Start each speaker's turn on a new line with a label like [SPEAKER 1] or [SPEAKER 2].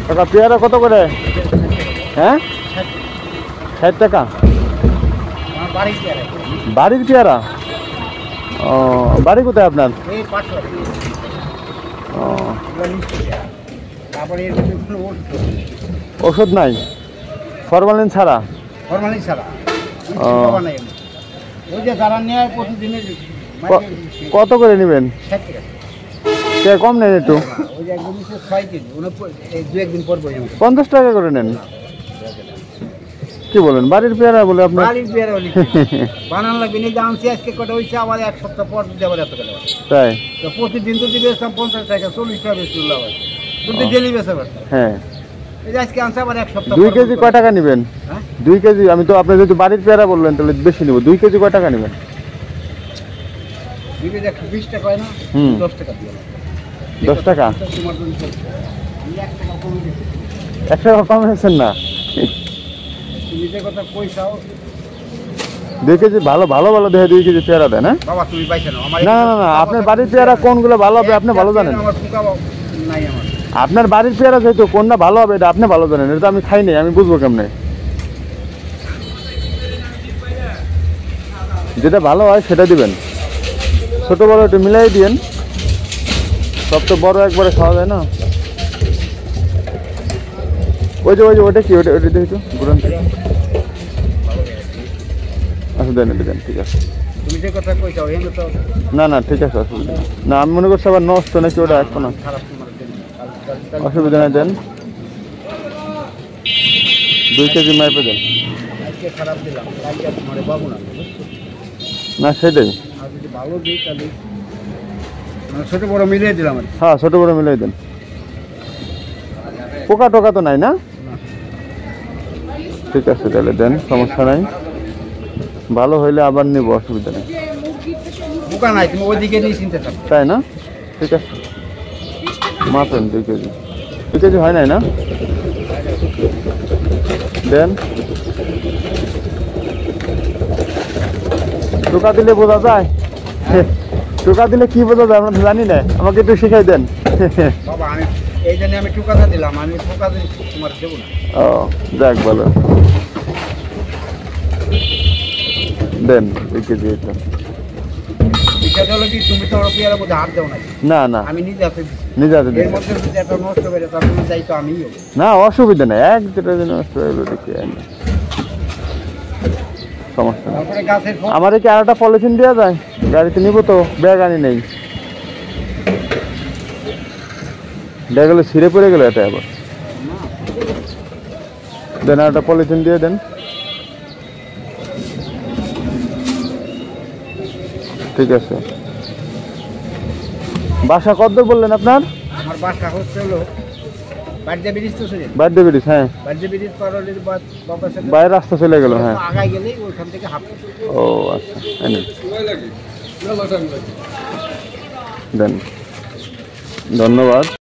[SPEAKER 1] টাকা পেয়ারা কত করে? হ্যাঁ 60 টাকা। বাড়ির পেয়ারা? ও বাড়ি কোথায় আপনার? ও ওষুধ নাই, ফরমালিন ছাড়া?
[SPEAKER 2] ফরমালিন ছাড়া।
[SPEAKER 1] কত করে নেবেন? কম নেন একটু। 50 টাকা করে নেন। কি বলেন, বাড়ির পেয়ারা বলে আপনার?
[SPEAKER 2] বাড়ির পেয়ারা বানান লাগবে নিজে আনছি আজকে কটা হয়েছে, আবার এক সপ্তাহ পর দেওয়ার এত টাকা।
[SPEAKER 1] তাই
[SPEAKER 2] তো প্রতিদিন যদি বেচতাম 50 টাকা 40 টাকা বেশি আবার যদি ডেলি বেচা পারতাম।
[SPEAKER 1] হ্যাঁ
[SPEAKER 2] এই যে আজকে আনছে আবার এক সপ্তাহ।
[SPEAKER 1] 2 কেজি কয় টাকা নেবেন? 2 কেজি আমি তো আপনি যদি বাড়ির পেয়ারা বললেন তাহলে বেশি নেব। 2 কেজি কয় টাকা নেবেন?
[SPEAKER 2] 2 কেজি 120 টাকা হয় না? 10 টাকা দিয়ে।
[SPEAKER 1] 10 টাকা?
[SPEAKER 2] তোমার জন্য 1 টাকা কমে দিয়েছি।
[SPEAKER 1] 1 টাকা কম হয়েছেন না?
[SPEAKER 2] তুমি যে কথা কইছাও
[SPEAKER 1] 2 কেজি ভালো ভালো ভালো দেখে 2 কেজি পেয়ারা দেন। হ্যাঁ
[SPEAKER 2] বাবা তুমি পাইছ না আমার?
[SPEAKER 1] না না না আপনার বাড়ির পেয়ারা কোনগুলো ভালো হবে আপনি ভালো জানেন।
[SPEAKER 2] আমার ফুকা নাই আমার।
[SPEAKER 1] আপনার বাড়ির পেয়ারা যেহেতু কোনটা ভালো হবে এটা আপনি ভালো জানেন, এটা আমি খাই নাই, আমি বুঝবো কেমনে? যেটা ভালো হয় সেটা দিবেন, ছোট বড় একটু মিলাই দিয়েন, সব তো বড় একবারে খাওয়া যায় না। ওই যে ওটা কি, ওটা দেখি ঘুরান। আচ্ছা দেন দেন, ঠিক আছে।
[SPEAKER 2] তুমি যে কথা কইছাও এমন তো
[SPEAKER 1] না না ঠিক আছে, অসুবিধা নেই। না আমি মনে করছি আবার নষ্ট নাকি ওটা এখন না, অসুবিধা নেই। দেন 2 কেজি মাইপে দেন।
[SPEAKER 2] আজকে খারাপ দিলাম, কালকে তোমারে বাবু না।
[SPEAKER 1] না সেটাই,
[SPEAKER 2] আর যদি ভালো দিই তাহলে ছোট বড় মিলিয়ে দিলাম।
[SPEAKER 1] হ্যাঁ ছোট বড় মিলাই দেন। পোকা টোকা তো নাই না? ঠিক আছে তাহলে দেন, সমস্যা নাই। ভালো হইলে আবার নিব, অসুবিধা নেই।
[SPEAKER 2] পোকা নাই, তুমি ওইদিকে নিয়ে চিনতে থাকো।
[SPEAKER 1] তাই না? ঠিক আছে মাপেন 2 কেজি। 2 কেজি হয় নাই না? দেন। টোকা দিলে বোঝা যায়? টোকা দিলে কি বোঝা যায় আমরা তো জানি না, আমাকে একটু শিখাই দেন।
[SPEAKER 2] বাবা আমি এই জন্য আমি টুকাটা দিলাম, আমি পোকা দিই তোমার দেবো না।
[SPEAKER 1] ও যাক ভালো, দেন 2 কেজি। এটা
[SPEAKER 2] বিষয়টা হলো কি, তুমি তো পেয়ারার মধ্যে হাত দেও না।
[SPEAKER 1] না না
[SPEAKER 2] আমি নিজে হাতে
[SPEAKER 1] নিজে হাতে
[SPEAKER 2] এর মধ্যে যদি একটা নষ্ট করে তার কোনো দায়িত্ব আমিই।
[SPEAKER 1] না অসুবিধা নেই, এক দুটো দিন নষ্ট হয়ে গেলো দেখি সমস্যা নেই।
[SPEAKER 2] তারপরে গাছের
[SPEAKER 1] আমার কি আর একটা পলিথিন দেওয়া যায়? গাড়িতে নিব তো, ব্যাগ আনি নেই, দেখা গেলো ছিঁড়ে পড়ে গেলো এটা আবার। দেন আর একটা পলিথিন দিয়ে দেন। ঠিক আছে। বাসা কত বললেন আপনার?
[SPEAKER 2] আমার বাসা হচ্ছে হলো বাড়িতে ব্রিজ তো চলে
[SPEAKER 1] বার্থডে ব্রিজ। হ্যাঁ
[SPEAKER 2] বাড়িতে ব্রিজ পারলে বাবার সাথে
[SPEAKER 1] বাইরের রাস্তা চলে গেল। হ্যাঁ
[SPEAKER 2] আগায় গেলেই ওইখান থেকে হাফ।
[SPEAKER 1] ও আচ্ছা দেন, ধন্যবাদ।